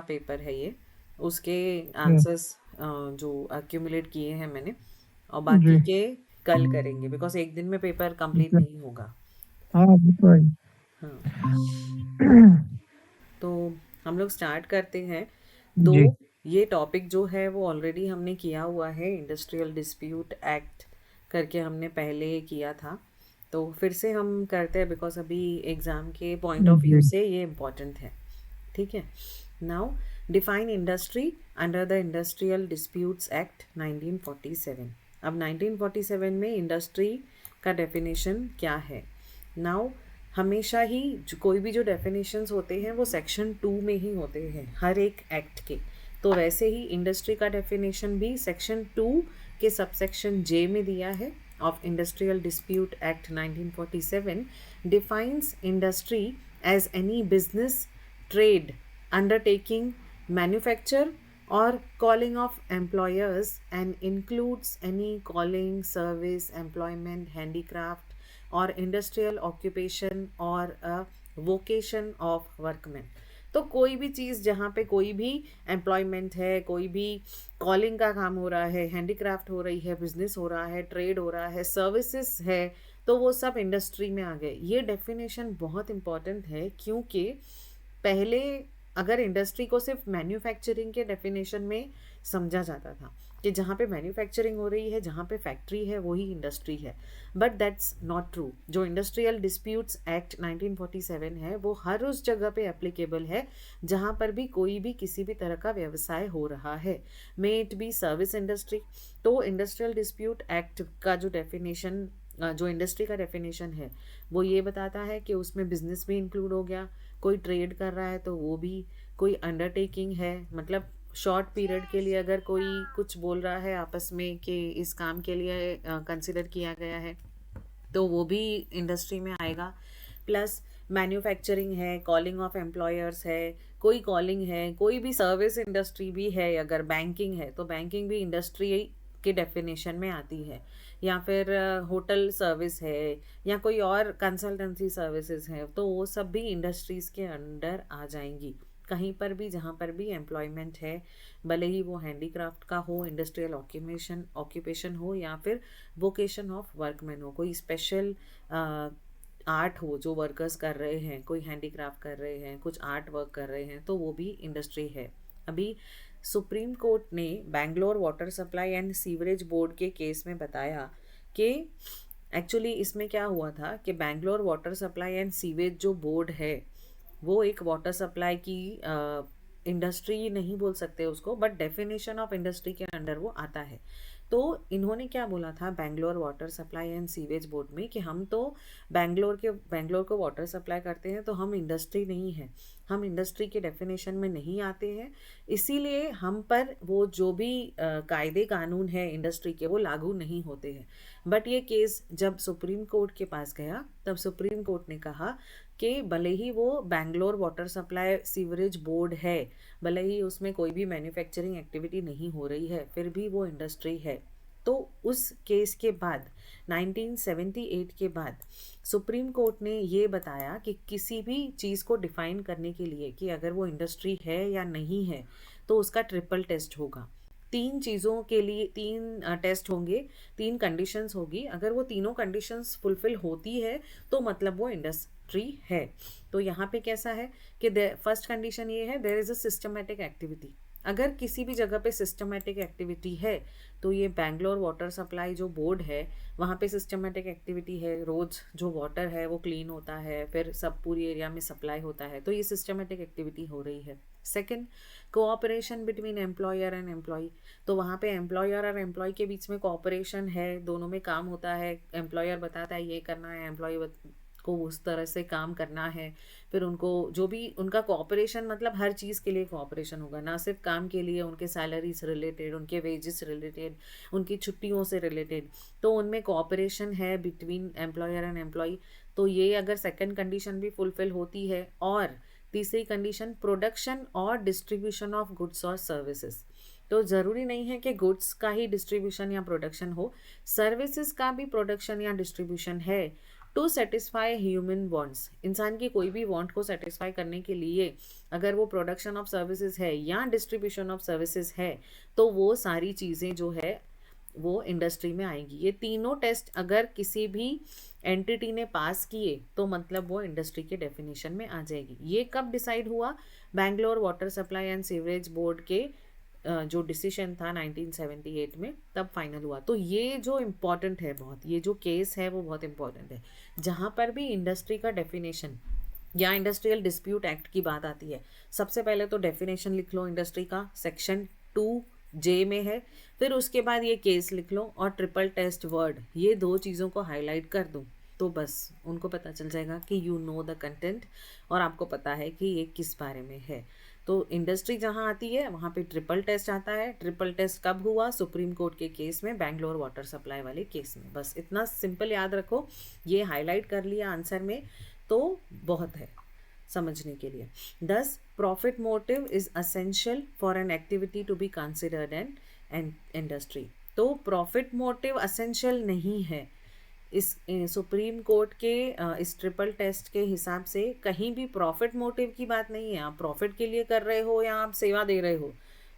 Paper है ये, उसके जी। आंसर्स जो एक्यूमुलेट किए हैं मैंने, और बाकी जी। के कल करेंगे बिकॉज एक दिन में पेपर ठीक कंप्लीट है। नहीं होगा। हाँ, वो तो है। हाँ, तो हम लोग स्टार्ट करते हैं। तो जी। ये टॉपिक जो है वो ऑलरेडी हमने किया हुआ है, इंडस्ट्रियल डिस्प्यूट एक्ट करके हमने पहले किया था। तो फिर से हम करते हैं बिकॉज अभी एग्ज़ाम के पॉइंट ऑफ व्यू जी। से ये इम्पॉर्टेंट है। ठीक है। Now define industry under the industrial disputes act 1947। अब 1947 में इंडस्ट्री का डेफिनेशन क्या है? नाउ हमेशा ही कोई भी जो डेफिनेशंस होते हैं वो सेक्शन 2 में ही होते हैं हर एक एक्ट के। तो वैसे ही इंडस्ट्री का डेफिनेशन भी सेक्शन 2 के सबसेक्शन जे में दिया है of industrial dispute act 1947 defines industry as any business, trade, undertaking, manufacture, or calling of employers, and includes any calling, service, employment, handicraft, or industrial occupation or a vocation of workmen। तो कोई भी चीज़ जहाँ पे कोई भी employment है, कोई भी कॉलिंग का काम हो रहा है, हैंडीक्राफ्ट हो रही है, बिजनेस हो रहा है, ट्रेड हो रहा है, सर्विसेज है, तो वो सब इंडस्ट्री में आ गए। ये डेफिनेशन बहुत इंपॉर्टेंट है क्योंकि पहले अगर इंडस्ट्री को सिर्फ मैन्युफैक्चरिंग के डेफिनेशन में समझा जाता था कि जहाँ पे मैन्युफैक्चरिंग हो रही है, जहाँ पे फैक्ट्री है, वही इंडस्ट्री है। But that's not true. जो इंडस्ट्रियल डिस्प्यूट्स एक्ट 1947 है वो हर उस जगह पे एप्लीकेबल है जहाँ पर भी कोई भी किसी भी तरह का व्यवसाय हो रहा है, may it be service industry. तो इंडस्ट्रियल डिस्प्यूट एक्ट का जो डेफिनेशन, जो इंडस्ट्री का डेफिनेशन है, वो ये बताता है कि उसमें बिजनेस भी इंक्लूड हो गया, कोई ट्रेड कर रहा है तो वो भी, कोई अंडरटेकिंग है मतलब शॉर्ट पीरियड के लिए अगर कोई कुछ बोल रहा है आपस में कि इस काम के लिए कंसिडर किया गया है, तो वो भी इंडस्ट्री में आएगा। प्लस मैन्युफैक्चरिंग है, कॉलिंग ऑफ एम्प्लॉयर्स है, कोई कॉलिंग है, कोई भी सर्विस इंडस्ट्री भी है, अगर बैंकिंग है तो बैंकिंग भी इंडस्ट्री के डेफिनेशन में आती है, या फिर होटल सर्विस है, या कोई और कंसल्टेंसी सर्विसेज है, तो वो सब भी इंडस्ट्रीज़ के अंडर आ जाएंगी। कहीं पर भी जहाँ पर भी एम्प्लॉयमेंट है, भले ही वो हैंडीक्राफ्ट का हो, इंडस्ट्रियल ऑक्यूपेशन ऑक्यूपेशन हो, या फिर वोकेशन ऑफ वर्कमैन हो, कोई स्पेशल आर्ट हो जो वर्कर्स कर रहे हैं, कोई हैंडीक्राफ्ट कर रहे हैं, कुछ आर्ट वर्क कर रहे हैं, तो वो भी इंडस्ट्री है। अभी सुप्रीम कोर्ट ने Bangalore water supply and sewerage board के केस में बताया कि एक्चुअली इसमें क्या हुआ था कि Bangalore water supply and sewage जो बोर्ड है वो एक वाटर सप्लाई की इंडस्ट्री नहीं बोल सकते उसको, बट डेफिनेशन ऑफ इंडस्ट्री के अंडर वो आता है। तो इन्होंने क्या बोला था Bangalore water supply and sewage board में कि हम तो बैंगलोर को वाटर सप्लाई करते हैं, तो हम इंडस्ट्री नहीं है, हम इंडस्ट्री के डेफिनेशन में नहीं आते हैं, इसीलिए हम पर वो जो भी कायदे कानून है इंडस्ट्री के वो लागू नहीं होते हैं। बट ये केस जब सुप्रीम कोर्ट के पास गया तब सुप्रीम कोर्ट ने कहा कि भले ही वो Bangalore water supply sewerage board है, भले ही उसमें कोई भी मैन्युफैक्चरिंग एक्टिविटी नहीं हो रही है, फिर भी वो इंडस्ट्री है। तो उस केस के बाद 1978 के बाद सुप्रीम कोर्ट ने ये बताया कि किसी भी चीज़ को डिफाइन करने के लिए कि अगर वो इंडस्ट्री है या नहीं है, तो उसका ट्रिपल टेस्ट होगा। तीन चीज़ों के लिए तीन टेस्ट होंगे, तीन कंडीशंस होगी, अगर वो तीनों कंडीशंस फुलफिल होती है तो मतलब वो इंडस्ट्री है। तो यहाँ पे कैसा है कि फर्स्ट कंडीशन ये है, there is a systematic activity. अगर किसी भी जगह पे सिस्टमेटिक एक्टिविटी है तो ये बैंगलोर वाटर सप्लाई जो बोर्ड है वहाँ पे सिस्टमेटिक एक्टिविटी है, रोज़ जो वाटर है वो क्लीन होता है, फिर सब पूरी एरिया में सप्लाई होता है, तो ये सिस्टमेटिक एक्टिविटी हो रही है। Second, cooperation between employer and employee. तो वहाँ पे एम्प्लॉयर और एम्प्लॉय के बीच में कोऑपरेशन है, दोनों में काम होता है, एम्प्लॉयर बताता है ये करना है, एम्प्लॉय को उस तरह से काम करना है, फिर उनको जो भी उनका कोऑपरेशन मतलब हर चीज़ के लिए कोऑपरेशन होगा, ना सिर्फ काम के लिए, उनके सैलरी से रिलेटेड, उनके वेजेस रिलेटेड, उनकी छुट्टियों से रिलेटेड, तो उनमें कोऑपरेशन है बिटवीन एम्प्लॉयर एंड एम्प्लॉय। तो ये अगर सेकंड कंडीशन भी फुलफिल होती है, और तीसरी कंडीशन प्रोडक्शन और डिस्ट्रीब्यूशन ऑफ गुड्स और सर्विसेज। तो ज़रूरी नहीं है कि गुड्स का ही डिस्ट्रीब्यूशन या प्रोडक्शन हो, सर्विसेज का भी प्रोडक्शन या डिस्ट्रीब्यूशन है, टू सेटिस्फाई ह्यूमन वांट्स, इंसान की कोई भी वांट को सेटिस्फाई करने के लिए अगर वो प्रोडक्शन ऑफ सर्विसेज है या डिस्ट्रीब्यूशन ऑफ सर्विसेज है, तो वो सारी चीज़ें जो है वो इंडस्ट्री में आएगी। ये तीनों टेस्ट अगर किसी भी एंटिटी ने पास किए तो मतलब वो इंडस्ट्री के डेफिनेशन में आ जाएगी। ये कब डिसाइड हुआ? Bangalore water supply and sewerage board के जो डिसीजन था 1978 में, तब फाइनल हुआ। तो ये जो इम्पोर्टेंट है बहुत, ये जो केस है वो बहुत इम्पोर्टेंट है। जहाँ पर भी इंडस्ट्री का डेफिनेशन या इंडस्ट्रियल डिस्प्यूट एक्ट की बात आती है, सबसे पहले तो डेफिनेशन लिख लो इंडस्ट्री का, सेक्शन 2J में है। फिर उसके बाद ये केस लिख लो और ट्रिपल टेस्ट वर्ड, ये दो चीज़ों को हाईलाइट कर दूँ तो बस उनको पता चल जाएगा कि यू नो द कंटेंट और आपको पता है कि ये किस बारे में है। तो इंडस्ट्री जहाँ आती है वहाँ पे ट्रिपल टेस्ट आता है। ट्रिपल टेस्ट कब हुआ? सुप्रीम कोर्ट के केस में, बैंगलोर वाटर सप्लाई वाले केस में। बस इतना सिंपल याद रखो, ये हाईलाइट कर लिया आंसर में तो बहुत है समझने के लिए। 10 profit motive is essential for an activity to be considered an industry. तो प्रॉफिट मोटिव असेंशियल नहीं है। इस सुप्रीम कोर्ट के इस ट्रिपल टेस्ट के हिसाब से कहीं भी प्रॉफिट मोटिव की बात नहीं है। आप प्रॉफिट के लिए कर रहे हो या आप सेवा दे रहे हो,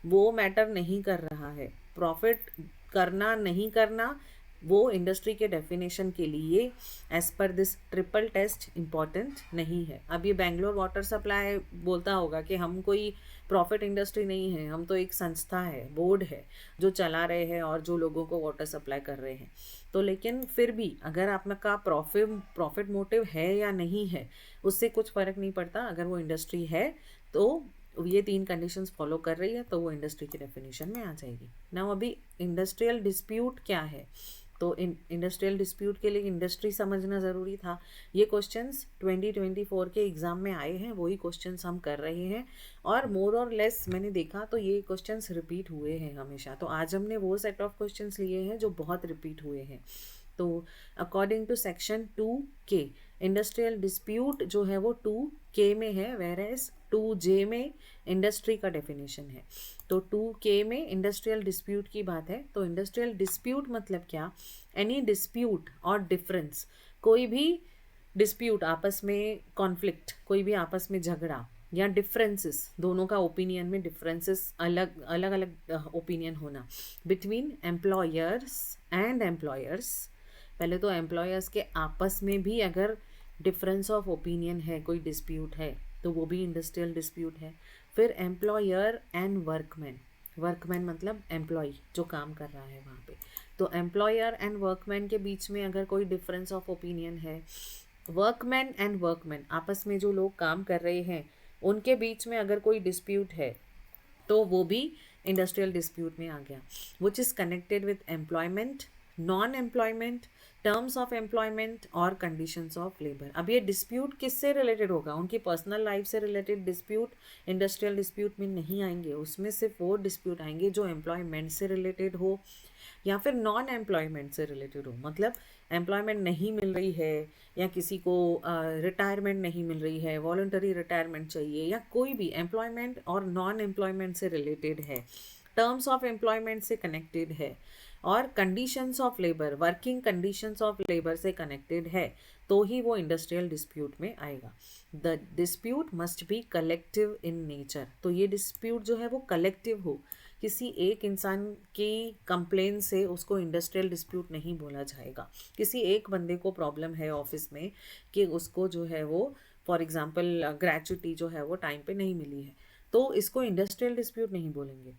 वो मैटर नहीं कर रहा है। प्रॉफिट करना नहीं करना वो इंडस्ट्री के डेफिनेशन के लिए as per this triple test important नहीं है। अब ये बैंगलोर वाटर सप्लाई बोलता होगा कि हम कोई प्रॉफिट इंडस्ट्री नहीं है, हम तो एक संस्था है, बोर्ड है जो चला रहे हैं और जो लोगों को वाटर सप्लाई कर रहे हैं। तो लेकिन फिर भी अगर आपका प्रॉफिट मोटिव है या नहीं है, उससे कुछ फ़र्क नहीं पड़ता। अगर वो इंडस्ट्री है तो ये 3 कंडीशंस फॉलो कर रही है तो वो इंडस्ट्री के डेफिनेशन में आ जाएगी ना। अभी इंडस्ट्रियल डिस्प्यूट क्या है? तो इंडस्ट्रियल डिस्प्यूट के लिए इंडस्ट्री समझना ज़रूरी था। ये क्वेश्चंस 2024 के एग्ज़ाम में आए हैं, वही क्वेश्चंस हम कर रहे हैं और मोर और लेस मैंने देखा तो ये क्वेश्चंस रिपीट हुए हैं हमेशा। तो आज हमने वो सेट ऑफ क्वेश्चंस लिए हैं जो बहुत रिपीट हुए हैं। तो according to section 2K industrial dispute जो है वो 2K में है, वेयर एज 2J में इंडस्ट्री का डेफिनेशन है। तो 2K में इंडस्ट्रियल डिस्प्यूट की बात है। तो इंडस्ट्रियल डिस्प्यूट मतलब क्या? एनी डिस्प्यूट और डिफरेंस, कोई भी डिस्प्यूट, आपस में कॉन्फ्लिक्ट, कोई भी आपस में झगड़ा या डिफरेंसेस, दोनों का ओपिनियन में डिफरेंसेस, अलग अलग ओपिनियन होना बिटवीन एम्प्लॉयर्स एंड एम्प्लॉयर्स। पहले तो एम्प्लॉयर्स के आपस में भी अगर डिफरेंस ऑफ ओपिनियन है, कोई डिस्प्यूट है, तो वो भी इंडस्ट्रियल डिस्प्यूट है। फिर एम्प्लॉयर एंड वर्कमैन, वर्कमैन मतलब एम्प्लॉय जो काम कर रहा है वहाँ पे। तो एम्प्लॉयर एंड वर्कमैन के बीच में अगर कोई डिफरेंस ऑफ ओपिनियन है, वर्कमैन एंड वर्कमैन आपस में जो लोग काम कर रहे हैं उनके बीच में अगर कोई डिस्प्यूट है तो वो भी इंडस्ट्रियल डिस्प्यूट में आ गया। Which is connected with employment, non employment, terms of employment और कंडीशंस ऑफ लेबर। अब ये डिस्प्यूट किससे रिलेटेड होगा? उनकी पर्सनल लाइफ से रिलेटेड डिस्प्यूट इंडस्ट्रियल डिस्प्यूट में नहीं आएंगे। उसमें सिर्फ वो डिस्प्यूट आएंगे जो एम्प्लॉयमेंट से रिलेटेड हो या फिर नॉन एम्प्लॉयमेंट से रिलेटेड हो। मतलब एम्प्लॉयमेंट नहीं मिल रही है या किसी को रिटायरमेंट नहीं मिल रही है, वॉलंटरी रिटायरमेंट चाहिए, या कोई भी एम्प्लॉयमेंट और नॉन एम्प्लॉयमेंट से रिलेटेड है, टर्म्स ऑफ एम्प्लॉयमेंट से कनेक्टेड है और conditions of labour, working conditions of labour से कनेक्टेड है, तो ही वो इंडस्ट्रियल डिस्प्यूट में आएगा। The dispute must be collective in nature. तो ये डिस्प्यूट जो है वो कलेक्टिव हो, किसी एक इंसान की कंप्लेन से उसको इंडस्ट्रियल डिस्प्यूट नहीं बोला जाएगा। किसी एक बंदे को प्रॉब्लम है ऑफिस में कि उसको जो है वो फॉर एग्जांपल ग्रेच्युटी जो है वो टाइम पे नहीं मिली है, तो इसको इंडस्ट्रियल डिस्प्यूट नहीं बोलेंगे।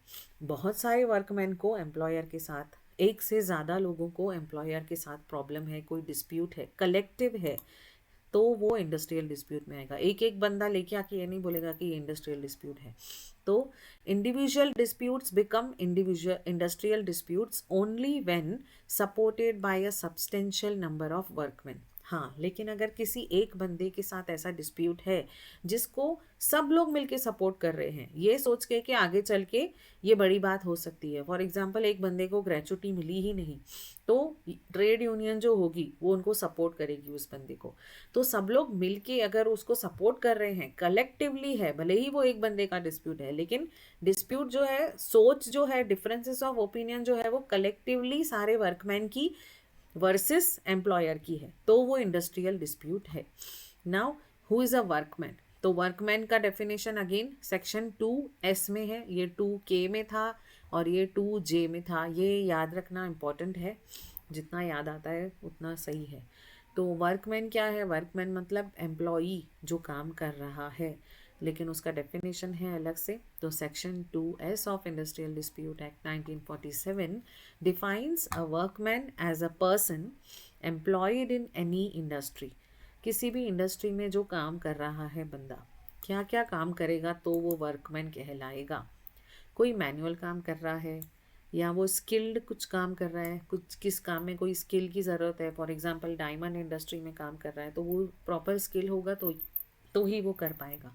बहुत सारे वर्कमैन को एम्प्लॉयर के साथ, एक से ज़्यादा लोगों को एम्प्लॉयर के साथ प्रॉब्लम है, कोई डिस्प्यूट है, कलेक्टिव है, तो वो इंडस्ट्रियल डिस्प्यूट में आएगा। एक एक बंदा लेके आके ये नहीं बोलेगा कि ये इंडस्ट्रियल डिस्प्यूट है। तो individual disputes become industrial disputes only when supported by a substantial number of workman. हाँ, लेकिन अगर किसी एक बंदे के साथ ऐसा डिस्प्यूट है जिसको सब लोग मिलके सपोर्ट कर रहे हैं, ये सोच के कि आगे चल के ये बड़ी बात हो सकती है। फॉर एग्जांपल एक बंदे को ग्रेच्युटी मिली ही नहीं, तो ट्रेड यूनियन जो होगी वो उनको सपोर्ट करेगी उस बंदे को। तो सब लोग मिलके अगर उसको सपोर्ट कर रहे हैं, कलेक्टिवली है, भले ही वो एक बंदे का डिस्प्यूट है, लेकिन डिस्प्यूट जो है, सोच जो है, डिफरेंसेस ऑफ ओपिनियन जो है वो कलेक्टिवली सारे वर्कमैन की वर्सेस एम्प्लॉयर की है, तो वो इंडस्ट्रियल डिस्प्यूट है। Now who is a workman, तो वर्कमैन का डेफिनेशन अगेन सेक्शन 2S में है, ये 2K में था और ये 2J में था, ये याद रखना इम्पॉर्टेंट है, जितना याद आता है उतना सही है। तो वर्कमैन क्या है, वर्कमैन मतलब एम्प्लॉई जो काम कर रहा है, लेकिन उसका डेफिनेशन है अलग से। तो section 2S of industrial dispute act 1947 defines a workman as a person employed in any industry, किसी भी इंडस्ट्री में जो काम कर रहा है बंदा, क्या क्या काम करेगा तो वो वर्कमैन कहलाएगा। कोई मैनुअल काम कर रहा है या वो स्किल्ड कुछ काम कर रहा है, कुछ किस काम में कोई स्किल की ज़रूरत है, फॉर एग्जांपल डायमंड इंडस्ट्री में काम कर रहा है तो वो प्रॉपर स्किल होगा तो ही वो कर पाएगा,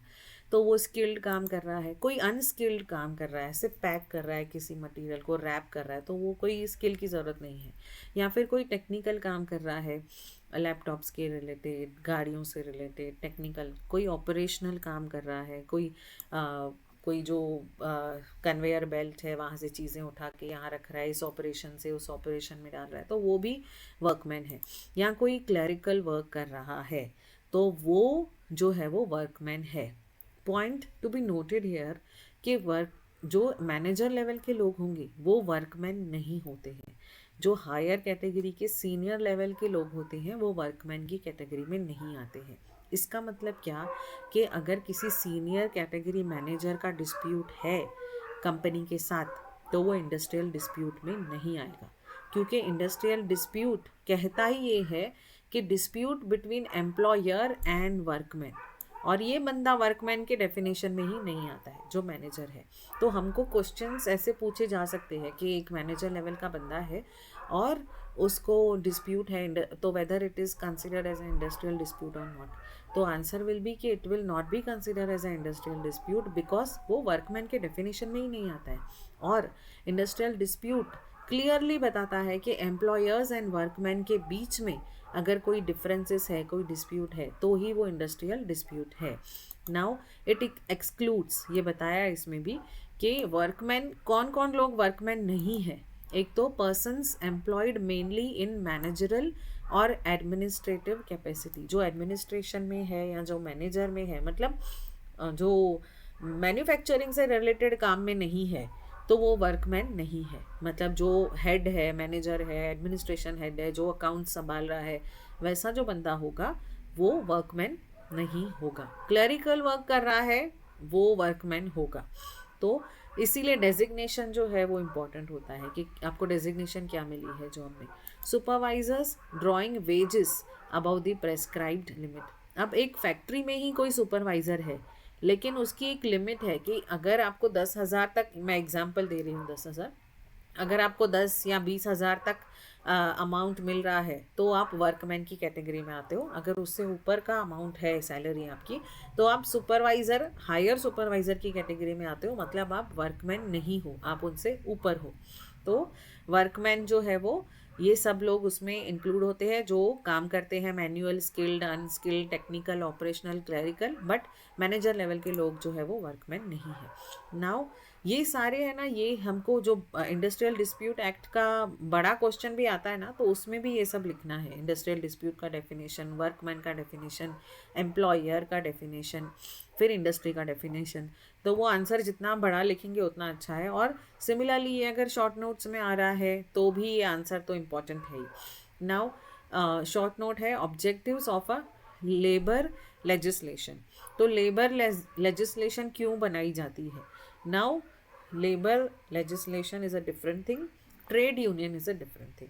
तो वो स्किल्ड काम कर रहा है। कोई अनस्किल्ड काम कर रहा है, सिर्फ पैक कर रहा है किसी मटेरियल को, रैप कर रहा है, तो वो कोई स्किल की ज़रूरत नहीं है। या फिर कोई टेक्निकल काम कर रहा है, लैपटॉप्स के रिलेटेड, गाड़ियों से रिलेटेड टेक्निकल, कोई ऑपरेशनल काम कर रहा है, कोई जो कन्वेयर बेल्ट है वहाँ से चीज़ें उठा के यहाँ रख रहा है, इस ऑपरेशन से उस ऑपरेशन में डाल रहा है, तो वो भी वर्कमैन है। या कोई क्लरिकल वर्क कर रहा है तो वो जो है वो वर्कमैन है। Point to be noted here कि वर्क जो मैनेजर लेवल के लोग होंगे वो वर्कमैन नहीं होते हैं, जो हायर कैटेगरी के सीनियर लेवल के लोग होते हैं वो वर्कमैन की कैटेगरी में नहीं आते हैं। इसका मतलब क्या कि अगर किसी सीनियर कैटेगरी मैनेजर का डिस्प्यूट है कंपनी के साथ तो वो इंडस्ट्रियल डिस्प्यूट में नहीं आएगा, क्योंकि इंडस्ट्रियल डिस्प्यूट कहता ही ये है कि dispute between employer and workman, और ये बंदा वर्कमैन के डेफिनेशन में ही नहीं आता है जो मैनेजर है। तो हमको क्वेश्चंस ऐसे पूछे जा सकते हैं कि एक मैनेजर लेवल का बंदा है और उसको डिस्प्यूट है, तो whether it is considered as a industrial dispute और नॉट, तो आंसर विल बी कि it will not be consider as a industrial dispute because वो वर्कमैन के डेफिनेशन में ही नहीं आता है। और इंडस्ट्रियल डिस्प्यूट क्लियरली बताता है कि एम्प्लॉयर्स एंड वर्कमैन के बीच में अगर कोई डिफरेंसेस है, कोई डिस्प्यूट है, तो ही वो इंडस्ट्रियल डिस्प्यूट है। नाउ इट एक्सक्लूड्स, ये बताया इसमें भी कि वर्कमैन कौन कौन लोग वर्कमैन नहीं है। एक तो पर्सन्स एम्प्लॉयड मेनली इन मैनेजरल और एडमिनिस्ट्रेटिव कैपेसिटी, जो एडमिनिस्ट्रेशन में है या जो मैनेजर में है, मतलब जो मैन्युफैक्चरिंग से रिलेटेड काम में नहीं है तो वो वर्कमैन नहीं है। मतलब जो हेड है, मैनेजर है, एडमिनिस्ट्रेशन हेड है, जो अकाउंट संभाल रहा है, वैसा जो बंदा होगा वो वर्कमैन नहीं होगा। क्लरिकल वर्क कर रहा है वो वर्कमैन होगा। तो इसीलिए डेजिग्नेशन जो है वो इम्पॉर्टेंट होता है कि आपको डेजिग्नेशन क्या मिली है जॉब में। Supervisors drawing wages about the prescribed limit. अब एक फैक्ट्री में ही कोई सुपरवाइज़र है, लेकिन उसकी एक लिमिट है कि अगर आपको 10,000 तक, मैं एग्जांपल दे रही हूँ 10,000, अगर आपको 10 या 20,000 तक अमाउंट मिल रहा है तो आप वर्कमैन की कैटेगरी में आते हो। अगर उससे ऊपर का अमाउंट है सैलरी आपकी तो आप सुपरवाइज़र, हायर सुपरवाइज़र की कैटेगरी में आते हो, मतलब आप वर्कमैन नहीं हो, आप उनसे ऊपर हो। तो वर्कमैन जो है वो ये सब लोग उसमें इंक्लूड होते हैं जो काम करते हैं manual, skilled, unskilled, technical, operational, clerical, but manager level के लोग जो है वो वर्कमैन नहीं है। नाउ ये सारे है ना, ये हमको जो इंडस्ट्रियल डिस्प्यूट एक्ट का बड़ा क्वेश्चन भी आता है ना, तो उसमें भी ये सब लिखना है। इंडस्ट्रियल डिस्प्यूट का डेफिनेशन, वर्कमैन का डेफिनेशन, एम्प्लॉयर का डेफिनेशन, फिर इंडस्ट्री का डेफिनेशन। तो वो आंसर जितना बड़ा लिखेंगे उतना अच्छा है। और सिमिलरली ये अगर शॉर्ट नोट्स में आ रहा है तो भी ये आंसर तो इम्पॉर्टेंट है ही। नाउ शॉर्ट नोट है objectives of a labour legislation. तो लेबर लेजिस्लेशन क्यों बनाई जाती है? Now labour legislation is a different thing, trade union is a different thing.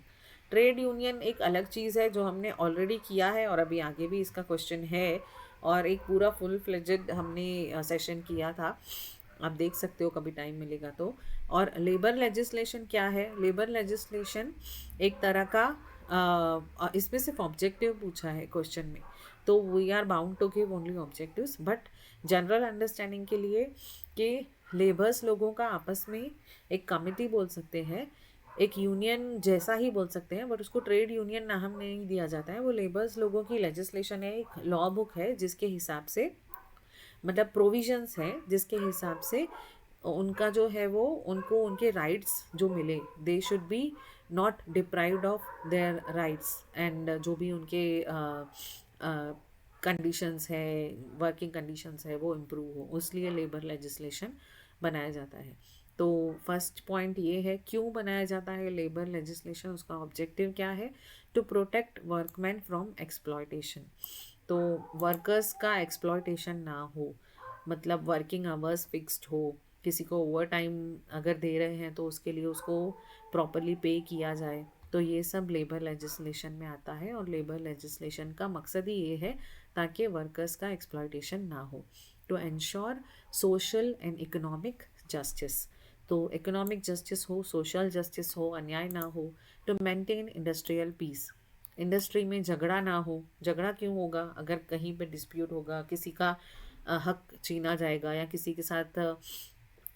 Trade union एक अलग चीज़ है जो हमने ऑलरेडी किया है और अभी आगे भी इसका क्वेश्चन है, और एक पूरा फुल फ्लेजेड हमने सेशन किया था, आप देख सकते हो कभी टाइम मिलेगा तो। और लेबर लेजिस्लेशन क्या है? लेबर लेजिस्लेशन एक तरह का इसमें सिर्फ ऑब्जेक्टिव पूछा है क्वेश्चन में, तो we are bound to give only objectives, but general understanding के लिए कि लेबर्स लोगों का आपस में एक कमिटी बोल सकते हैं, एक यूनियन जैसा ही बोल सकते हैं, बट उसको ट्रेड यूनियन नाम नहीं दिया जाता है। वो लेबर्स लोगों की लेजिस्लेशन है, एक लॉ बुक है जिसके हिसाब से, मतलब प्रोविजंस है जिसके हिसाब से उनका जो है वो, उनको उनके राइट्स जो मिले, they should be not deprived of their rights, and जो भी उनके कंडीशंस है, वर्किंग कंडीशंस है, वो इम्प्रूव हो, इसलिए लेबर लेजिस्लेशन बनाया जाता है। तो फर्स्ट पॉइंट ये है क्यों बनाया जाता है लेबर लेजिस्लेशन, उसका ऑब्जेक्टिव क्या है? To protect workman from exploitation. तो वर्कर्स का एक्सप्लॉयटेशन ना हो, मतलब वर्किंग आवर्स फिक्स्ड हो, किसी को ओवर टाइम अगर दे रहे हैं तो उसके लिए उसको प्रॉपरली पे किया जाए। तो ये सब लेबर लेजिस्लेशन में आता है, और लेबर लेजिस्लेशन का मकसद ही ये है ताकि वर्कर्स का एक्सप्लॉयटेशन ना हो, to ensure social and economic justice. तो इकोनॉमिक जस्टिस हो, सोशल जस्टिस हो, अन्याय ना हो, to maintain industrial peace, industry में झगड़ा ना हो। झगड़ा क्यों होगा? अगर कहीं पे डिस्प्यूट होगा, किसी का हक छीना जाएगा या किसी के साथ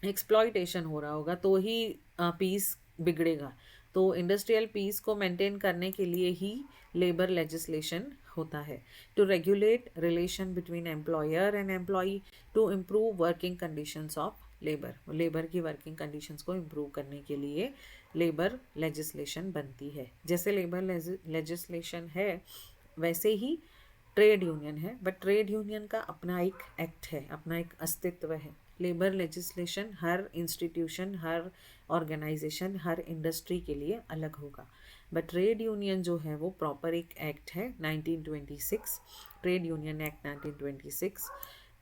एक्सप्लॉयटेशन हो रहा होगा, तो ही पीस बिगड़ेगा। तो इंडस्ट्रियल पीस को मेंटेन करने के लिए ही लेबर लेजिस्लेशन होता है, to regulate relation between employer and employee, to improve working conditions of labour, labour की वर्किंग कंडीशंस को इम्प्रूव करने के लिए लेबर लेजिस्लेशन बनती है। जैसे लेबर लेजिस्लेशन है वैसे ही ट्रेड यूनियन है, बट ट्रेड यूनियन का अपना एक एक्ट है, अपना एक अस्तित्व है। लेबर लेजिस्लेशन हर इंस्टीट्यूशन, हर ऑर्गेनाइजेशन, हर इंडस्ट्री के लिए अलग होगा, बट ट्रेड यूनियन जो है वो प्रॉपर एक एक्ट है 1926, ट्रेड यूनियन एक्ट 1926।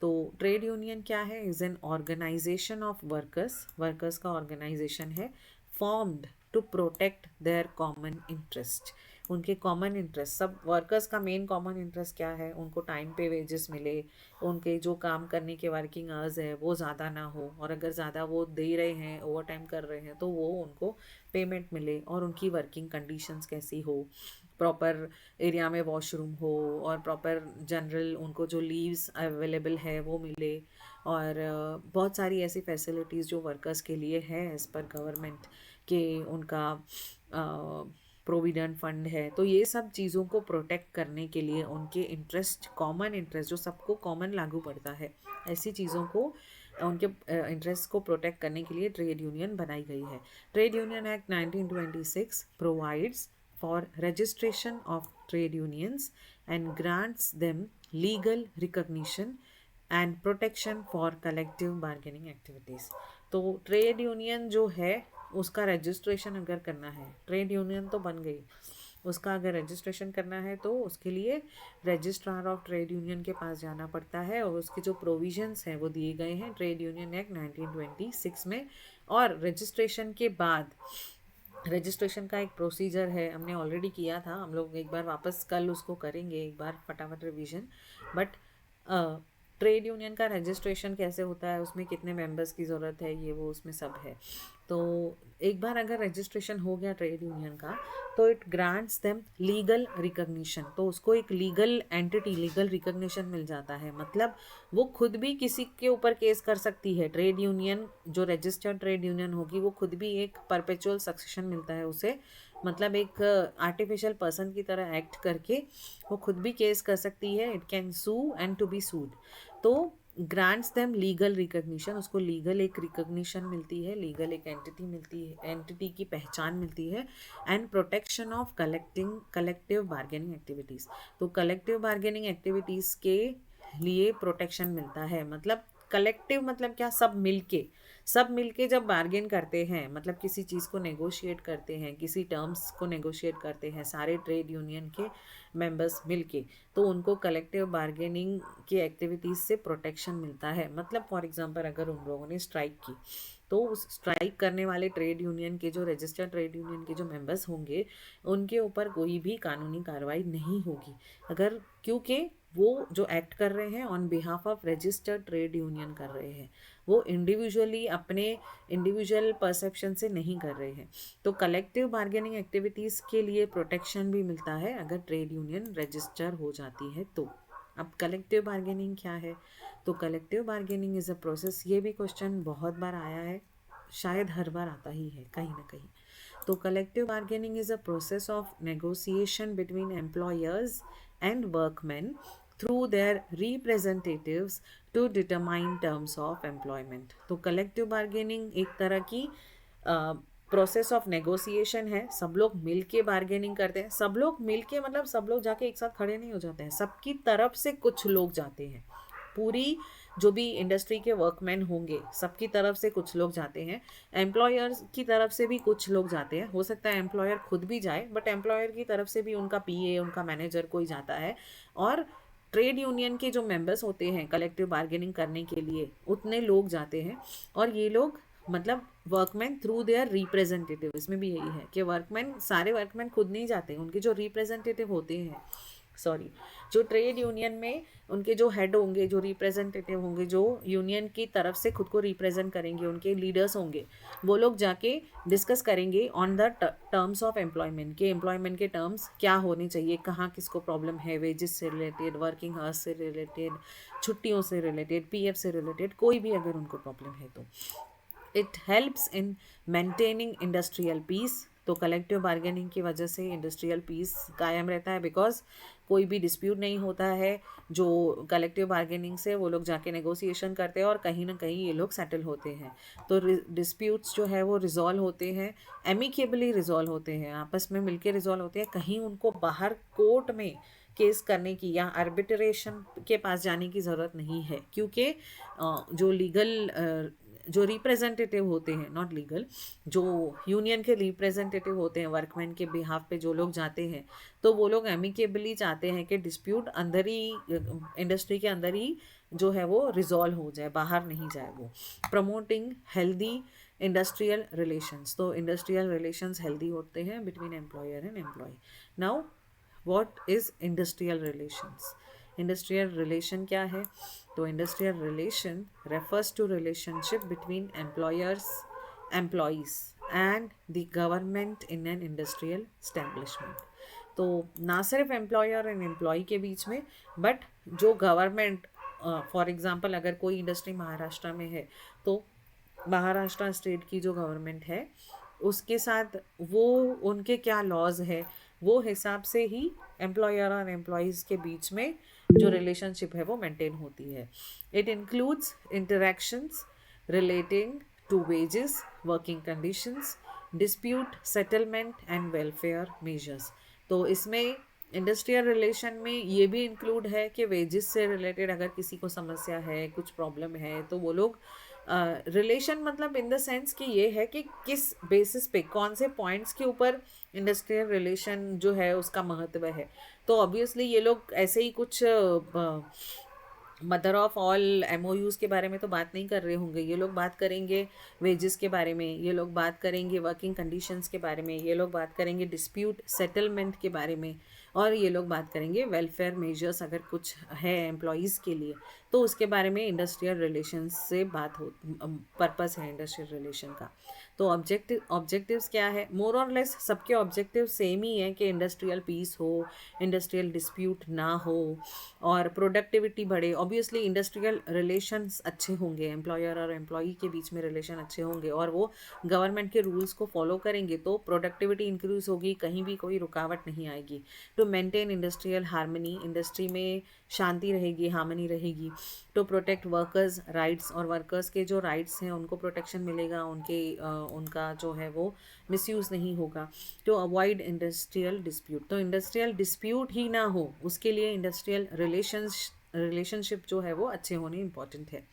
तो ट्रेड यूनियन क्या है? Is an organisation of workers, workers का ऑर्गेनाइजेशन है, formed to protect their common interest. उनके कॉमन इंटरेस्ट, सब वर्कर्स का मेन कॉमन इंटरेस्ट क्या है? उनको टाइम पे वेजेस मिले, उनके जो काम करने के वर्किंग आवर्स है वो ज़्यादा ना हो, और अगर ज़्यादा वो दे रहे हैं, ओवर टाइम कर रहे हैं, तो वो उनको पेमेंट मिले, और उनकी वर्किंग कंडीशंस कैसी हो, प्रॉपर एरिया में वॉशरूम हो, और प्रॉपर जनरल उनको जो लीव्स अवेलेबल है वो मिले, और बहुत सारी ऐसी फैसिलिटीज़ जो वर्कर्स के लिए है एज़ पर गवर्नमेंट के, उनका प्रोविडेंट फंड है। तो ये सब चीज़ों को प्रोटेक्ट करने के लिए, उनके इंटरेस्ट, कॉमन इंटरेस्ट जो सबको कॉमन लागू पड़ता है, ऐसी चीज़ों को, उनके इंटरेस्ट को प्रोटेक्ट करने के लिए ट्रेड यूनियन बनाई गई है। Trade union act 1926 provides for registration of trade unions and grants them legal recognition and protection for collective bargaining activities. तो ट्रेड यूनियन जो है उसका रजिस्ट्रेशन अगर करना है, ट्रेड यूनियन तो बन गई, उसका अगर रजिस्ट्रेशन करना है तो उसके लिए रजिस्ट्रार ऑफ ट्रेड यूनियन के पास जाना पड़ता है, और उसके जो प्रोविजंस हैं वो दिए गए हैं ट्रेड यूनियन एक्ट 1926 में। और रजिस्ट्रेशन के बाद, रजिस्ट्रेशन का एक प्रोसीजर है, हमने ऑलरेडी किया था, हम लोग एक बार वापस कल उसको करेंगे, एक बार फटाफट रिवीजन। बट ट्रेड यूनियन का रजिस्ट्रेशन कैसे होता है, उसमें कितने मेंबर्स की ज़रूरत है, ये वो उसमें सब है। तो एक बार अगर रजिस्ट्रेशन हो गया ट्रेड यूनियन का, तो it grants them legal recognition, तो उसको एक लीगल एंटिटी, लीगल रिकॉग्निशन मिल जाता है। मतलब वो खुद भी किसी के ऊपर केस कर सकती है, ट्रेड यूनियन जो रजिस्टर्ड ट्रेड यूनियन होगी वो खुद भी एक परपेचुअल सक्सेशन मिलता है उसे, मतलब एक आर्टिफिशियल पर्सन की तरह एक्ट करके वो खुद भी केस कर सकती है, it can sue and to be sued. तो ग्रांट्स देम लीगल रिकॉग्निशन, उसको लीगल एक रिकॉग्निशन मिलती है, लीगल एक एंटिटी मिलती है, एंटिटी की पहचान मिलती है, and protection of collective bargaining activities. तो कलेक्टिव बार्गेनिंग एक्टिविटीज़ के लिए प्रोटेक्शन मिलता है। मतलब कलेक्टिव मतलब क्या? सब मिलके जब बार्गेन करते हैं, मतलब किसी चीज़ को नेगोशिएट करते हैं, किसी टर्म्स को नेगोशिएट करते हैं सारे ट्रेड यूनियन के मेंबर्स मिलके, तो उनको कलेक्टिव बार्गेनिंग की एक्टिविटीज़ से प्रोटेक्शन मिलता है। मतलब फॉर एग्जांपल अगर उन लोगों ने स्ट्राइक की, तो उस स्ट्राइक करने वाले ट्रेड यूनियन के जो रजिस्टर्ड ट्रेड यूनियन के जो मेंबर्स होंगे, उनके ऊपर कोई भी कानूनी कार्रवाई नहीं होगी, अगर, क्योंकि वो जो एक्ट कर रहे हैं on behalf of registered trade union कर रहे हैं, वो इंडिविजुअली अपने इंडिविजुअल परसेप्शन से नहीं कर रहे हैं। तो कलेक्टिव बार्गेनिंग एक्टिविटीज़ के लिए प्रोटेक्शन भी मिलता है अगर ट्रेड यूनियन रजिस्टर हो जाती है तो। अब कलेक्टिव बार्गेनिंग क्या है? तो collective bargaining is a process, ये भी क्वेश्चन बहुत बार आया है, शायद हर बार आता ही है कहीं ना कहीं। तो collective bargaining is a process of negotiation between employers and workman through their representatives to determine terms of employment. तो कलेक्टिव बार्गेनिंग एक तरह की प्रोसेस ऑफ नेगोशिएशन है, सब लोग मिल के बार्गेनिंग करते हैं। सब लोग मिल के मतलब सब लोग जाके एक साथ खड़े नहीं हो जाते हैं, सबकी तरफ से कुछ लोग जाते हैं। पूरी जो भी इंडस्ट्री के वर्कमैन होंगे सबकी तरफ से कुछ लोग जाते हैं, एम्प्लॉयर्स की तरफ से भी कुछ लोग जाते हैं। हो सकता है एम्प्लॉयर खुद भी जाए, बट एम्प्लॉयर की तरफ से भी उनका पीए, उनका मैनेजर कोई जाता है। और ट्रेड यूनियन के जो मेंबर्स होते हैं कलेक्टिव बार्गेनिंग करने के लिए, उतने लोग जाते हैं। और ये लोग मतलब वर्कमैन थ्रू देयर रिप्रेजेंटेटिव, इसमें भी यही है कि वर्कमैन, सारे वर्कमैन खुद नहीं जाते, उनके जो रिप्रेजेंटेटिव होते हैं, सॉरी, जो ट्रेड यूनियन में उनके जो हेड होंगे, जो रिप्रेजेंटेटिव होंगे, जो यूनियन की तरफ से खुद को रिप्रेजेंट करेंगे, उनके लीडर्स होंगे, वो लोग जाके डिस्कस करेंगे on the terms of employment, के एम्प्लॉयमेंट के टर्म्स क्या होने चाहिए, कहाँ किसको प्रॉब्लम है, वेजेस से रिलेटेड, वर्किंग आवर्स से रिलेटेड, छुट्टियों से रिलेटेड, पीएफ से रिलेटेड, कोई भी अगर उनको प्रॉब्लम है तो। It helps in maintaining industrial peace. तो कलेक्टिव बार्गेनिंग की वजह से इंडस्ट्रियल पीस कायम रहता है, बिकॉज कोई भी डिस्प्यूट नहीं होता है। जो कलेक्टिव बार्गेनिंग से वो लोग जाके नेगोशिएशन करते हैं और कहीं ना कहीं ये लोग सेटल होते हैं। तो डिस्प्यूट्स जो है वो रिजॉल्व होते हैं, एमिकेबली रिजॉल्व होते हैं, आपस में मिलके रिजॉल्व होते हैं। कहीं उनको बाहर कोर्ट में केस करने की या आर्बिट्रेशन के पास जाने की ज़रूरत नहीं है, क्योंकि जो लीगल जो रिप्रेजेंटेटिव होते हैं, नॉट लीगल, जो यूनियन के रिप्रेजेंटेटिव होते हैं वर्कमैन के बिहाफ पे जो लोग जाते हैं, तो वो लोग एमिकेबली चाहते हैं कि डिस्प्यूट अंदर ही, इंडस्ट्री के अंदर ही जो है वो रिजॉल्व हो जाए, बाहर नहीं जाए वो। प्रमोटिंग हेल्दी इंडस्ट्रियल रिलेशंस, तो इंडस्ट्रियल रिलेशंस हेल्दी होते हैं between employer and employee. Now what is industrial relations? Industrial relation क्या है? तो industrial relation refers to relationship between employers, employees and the government in an industrial establishment. तो ना सिर्फ employer and employ के बीच में, बट जो गवर्नमेंट, फॉर एग्जांपल अगर कोई इंडस्ट्री महाराष्ट्र में है, तो महाराष्ट्र स्टेट की जो गवर्नमेंट है उसके साथ वो, उनके क्या लॉज है, वो हिसाब से ही एम्प्लॉयर और एम्प्लॉयज़ के बीच में जो रिलेशनशिप है वो मेंटेन होती है। It includes interactions relating to wages, working conditions, dispute settlement and welfare measures. तो इसमें इंडस्ट्रियल रिलेशन में ये भी इंक्लूड है कि वेजेस से रिलेटेड अगर किसी को समस्या है, कुछ प्रॉब्लम है, तो वो लोग रिलेशन मतलब इन द सेंस कि ये है कि किस बेसिस पे, कौन से पॉइंट्स के ऊपर इंडस्ट्रियल रिलेशन जो है उसका महत्व है। तो ऑब्वियसली ये लोग ऐसे ही कुछ मदर ऑफ ऑल एमओयूज़ के बारे में तो बात नहीं कर रहे होंगे। ये लोग बात करेंगे वेजेस के बारे में, ये लोग बात करेंगे वर्किंग कंडीशंस के बारे में, ये लोग बात करेंगे डिस्प्यूट सेटलमेंट के बारे में, और ये लोग बात करेंगे वेलफेयर मेजर्स अगर कुछ है एम्प्लॉयज़ के लिए, तो उसके बारे में इंडस्ट्रियल रिलेशंस से बात हो, पर्पस है इंडस्ट्रियल रिलेशन का। तो ऑब्जेक्टिव्स क्या है? मोर और लेस सबके ऑब्जेक्टिव सेम ही है कि इंडस्ट्रियल पीस हो, इंडस्ट्रियल डिस्प्यूट ना हो और प्रोडक्टिविटी बढ़े। ऑब्वियसली इंडस्ट्रियल रिलेशंस अच्छे होंगे, एम्प्लॉयर और एम्प्लॉई के बीच में रिलेशन अच्छे होंगे और वो गवर्नमेंट के रूल्स को फॉलो करेंगे, तो प्रोडक्टिविटी इंक्रीज होगी, कहीं भी कोई रुकावट नहीं आएगी। To maintain industrial harmony, industry में शांति रहेगी, हार्मनी रहेगी। टू प्रोटेक्ट वर्कर्स राइट्स, और वर्कर्स के जो राइट्स हैं उनको प्रोटेक्शन मिलेगा, उनका जो है वो मिसयूज़ नहीं होगा। टू अवॉइड इंडस्ट्रियल डिस्प्यूट, तो इंडस्ट्रियल डिस्प्यूट ही ना हो उसके लिए इंडस्ट्रियल रिलेशनशिप जो है वो अच्छे होने इंपॉर्टेंट है।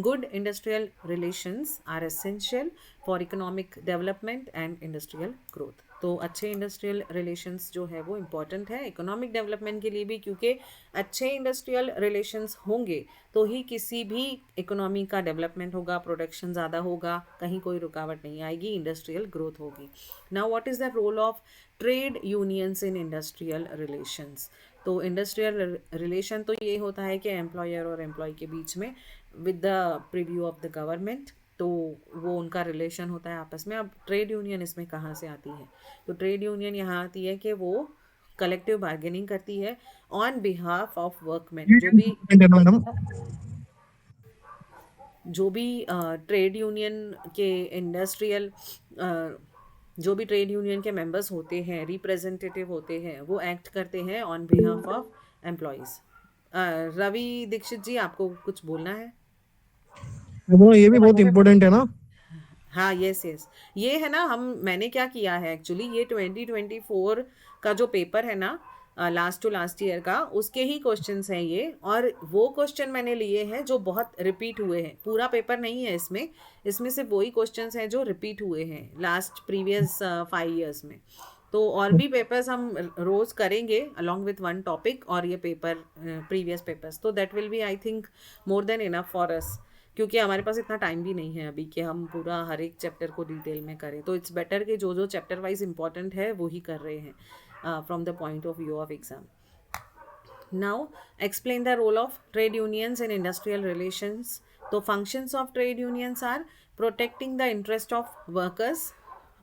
Good industrial relations are essential for economic development and industrial growth. तो अच्छे इंडस्ट्रियल रिलेशंस जो है वो इम्पॉर्टेंट है इकोनॉमिक डेवलपमेंट के लिए भी, क्योंकि अच्छे इंडस्ट्रियल रिलेशंस होंगे तो ही किसी भी इकोनॉमी का डेवलपमेंट होगा, प्रोडक्शन ज़्यादा होगा, कहीं कोई रुकावट नहीं आएगी, इंडस्ट्रियल ग्रोथ होगी। Now what is the role of trade unions in industrial relations? तो इंडस्ट्रियल रिलेशन तो ये होता है कि एम्प्लॉयर और एम्प्लॉय के बीच में with the preview of the government, तो वो उनका रिलेशन होता है आपस में। अब ट्रेड यूनियन इसमें कहाँ से आती है? तो ट्रेड यूनियन यहाँ आती है कि वो कलेक्टिव बार्गेनिंग करती है ऑन बिहाफ ऑफ वर्कमैन। जो भी ट्रेड यूनियन के इंडस्ट्रियल जो भी ट्रेड यूनियन के मेंबर्स होते हैं, रिप्रेजेंटेटिव होते हैं, वो एक्ट करते हैं on behalf of employees. Ravi Dixit ji, आपको कुछ बोलना है? वो ये भी बहुत इम्पोर्टेंट है ना। हाँ, यस यस, ये है ना, मैंने क्या किया है एक्चुअली, ये 2024 का जो पेपर है ना, लास्ट टू लास्ट ईयर का, उसके ही क्वेश्चंस हैं ये, और वो क्वेश्चन मैंने लिए हैं जो बहुत रिपीट हुए हैं। पूरा पेपर नहीं है इसमें, इसमें सिर्फ वही क्वेश्चंस हैं जो रिपीट हुए हैं लास्ट प्रीवियस 5 years में। तो और भी पेपर्स हम रोज करेंगे अलॉन्ग विथ वन टॉपिक, और ये पेपर प्रीवियस पेपर्स, तो that will be I think more than enough for us, क्योंकि हमारे पास इतना टाइम भी नहीं है अभी कि हम पूरा हर एक चैप्टर को डिटेल में करें। तो इट्स बेटर कि जो जो चैप्टर वाइज इंपॉर्टेंट है वो ही कर रहे हैं from the point of view of exam. Now, explain the role of trade unions in industrial relations. तो functions of trade unions are protecting the interest of workers.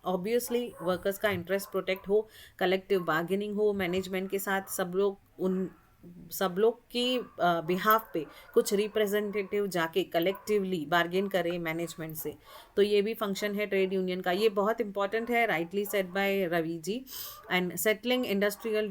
Obviously, workers का interest protect हो, collective bargaining हो, management के साथ सब लोग की behalf पे कुछ रिप्रेजेंटेटिव जाके कलेक्टिवली बार्गेन करें मैनेजमेंट से। तो ये भी फंक्शन है ट्रेड यूनियन का, ये बहुत इंपॉर्टेंट है, rightly said by Ravi ji. And settling industrial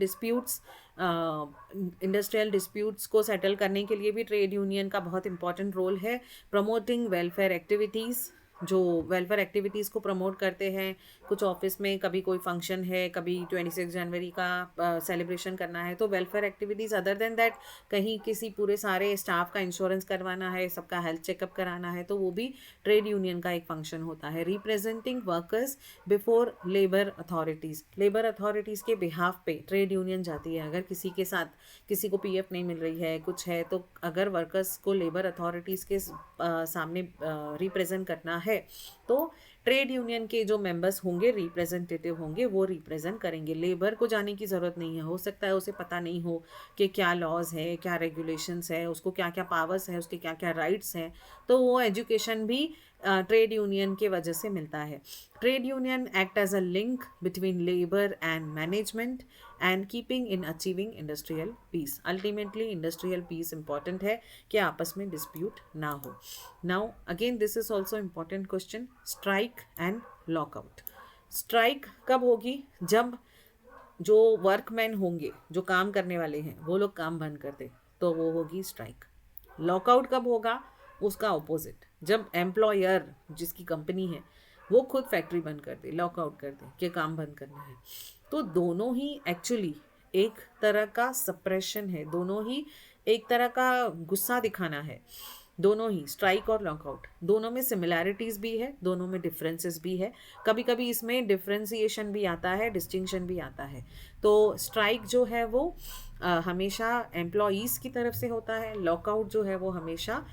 disputes को सेटल करने के लिए भी ट्रेड यूनियन का बहुत इंपॉर्टेंट रोल है। प्रमोटिंग वेलफेयर एक्टिविटीज़, जो वेलफेयर एक्टिविटीज़ को प्रमोट करते हैं। कुछ ऑफिस में कभी कोई फंक्शन है, कभी 26 जनवरी का सेलिब्रेशन करना है, तो welfare activities, other than that कहीं किसी पूरे सारे स्टाफ का इंश्योरेंस करवाना है, सबका हेल्थ चेकअप कराना है, तो वो भी ट्रेड यूनियन का एक फंक्शन होता है। Representing workers before labour authorities, labour authorities के बिहाफ पे ट्रेड यूनियन जाती है। अगर किसी के साथ किसी को पीएफ नहीं मिल रही है, कुछ है, तो अगर वर्कर्स को लेबर अथॉरिटीज़ के सामने रिप्रेजेंट करना है, तो ट्रेड यूनियन के जो मेंबर्स होंगे, रिप्रेजेंटेटिव होंगे, वो रिप्रेजेंट करेंगे। लेबर को जाने की ज़रूरत नहीं है, हो सकता है उसे पता नहीं हो कि क्या लॉज है, क्या रेगुलेशंस है, उसको क्या क्या पावर्स है, उसके क्या क्या राइट्स हैं, तो वो एजुकेशन भी ट्रेड यूनियन के वजह से मिलता है। Trade union act as a link between labour and management and keeping in achieving industrial peace. Ultimately industrial peace important है कि आपस में डिस्प्यूट ना हो। Now again this is also important question, strike and lockout. Strike कब होगी? जब जो वर्कमैन होंगे, जो काम करने वाले हैं, वो लोग काम बंद कर दे, तो वो होगी स्ट्राइक। लॉकआउट कब होगा? उसका ऑपोजिट, जब एम्प्लॉयर, जिसकी कंपनी है, वो खुद फैक्ट्री बंद कर दे, लॉकआउट कर दे कि काम बंद करना है। तो दोनों ही एक्चुअली एक तरह का सप्रेशन है, दोनों ही एक तरह का गुस्सा दिखाना है। दोनों ही स्ट्राइक और लॉकआउट, दोनों में सिमिलैरिटीज़ भी है, दोनों में डिफरेंसेस भी है। कभी कभी इसमें डिफ्रेंसिएशन भी आता है, डिस्टिंक्शन भी आता है। तो स्ट्राइक जो है वो हमेशा एम्प्लॉयज़ की तरफ से होता है, लॉकआउट जो है वो हमेशा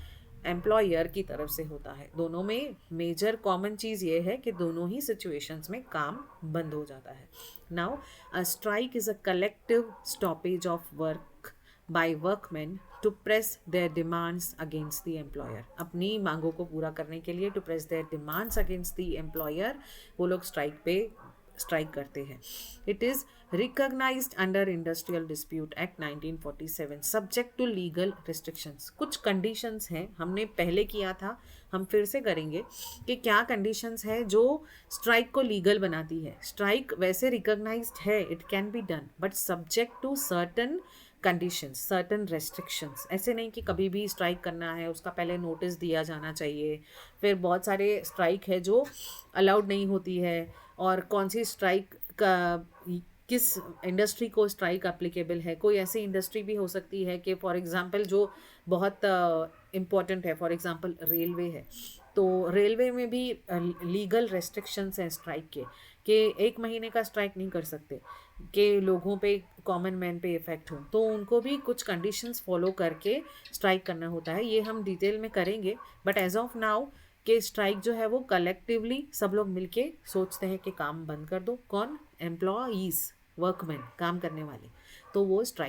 एम्प्लॉयर की तरफ से होता है। दोनों में मेजर कॉमन चीज़ ये है कि दोनों ही सिचुएशंस में काम बंद हो जाता है। Now a strike is a collective stoppage of work by workmen to press their demands against the employer. अपनी मांगों को पूरा करने के लिए, to press their demands against the employer, वो लोग स्ट्राइक करते हैं। It is recognised under industrial dispute act 1947 subject to legal restrictions. कुछ कंडीशंस हैं, हमने पहले किया था, हम फिर से करेंगे कि क्या कंडीशंस है जो स्ट्राइक को लीगल बनाती है। स्ट्राइक वैसे रिकॉग्नाइज्ड है, it can be done, but subject to certain conditions, certain restrictions. ऐसे नहीं कि कभी भी स्ट्राइक करना है, उसका पहले नोटिस दिया जाना चाहिए। फिर बहुत सारे स्ट्राइक है जो अलाउड नहीं होती है, और कौन सी स्ट्राइक का, किस इंडस्ट्री को स्ट्राइक एप्लीकेबल है। कोई ऐसी इंडस्ट्री भी हो सकती है कि फॉर एग्जांपल जो बहुत इम्पॉर्टेंट है, फॉर एग्जांपल रेलवे है, तो रेलवे में भी लीगल रेस्ट्रिक्शंस हैं स्ट्राइक के, कि 1 महीने का स्ट्राइक नहीं कर सकते, कि लोगों पे, कॉमन मैन पे इफेक्ट हो, तो उनको भी कुछ कंडीशंस फॉलो करके स्ट्राइक करना होता है। ये हम डिटेल में करेंगे, बट एज ऑफ नाउ कि स्ट्राइक जो है वो कलेक्टिवली सब लोग मिलके सोचते हैं कि काम बंद कर दो। कौन? एम्प्लॉईज, वर्कमैन, काम करने वाले, तो वो स्ट्राइक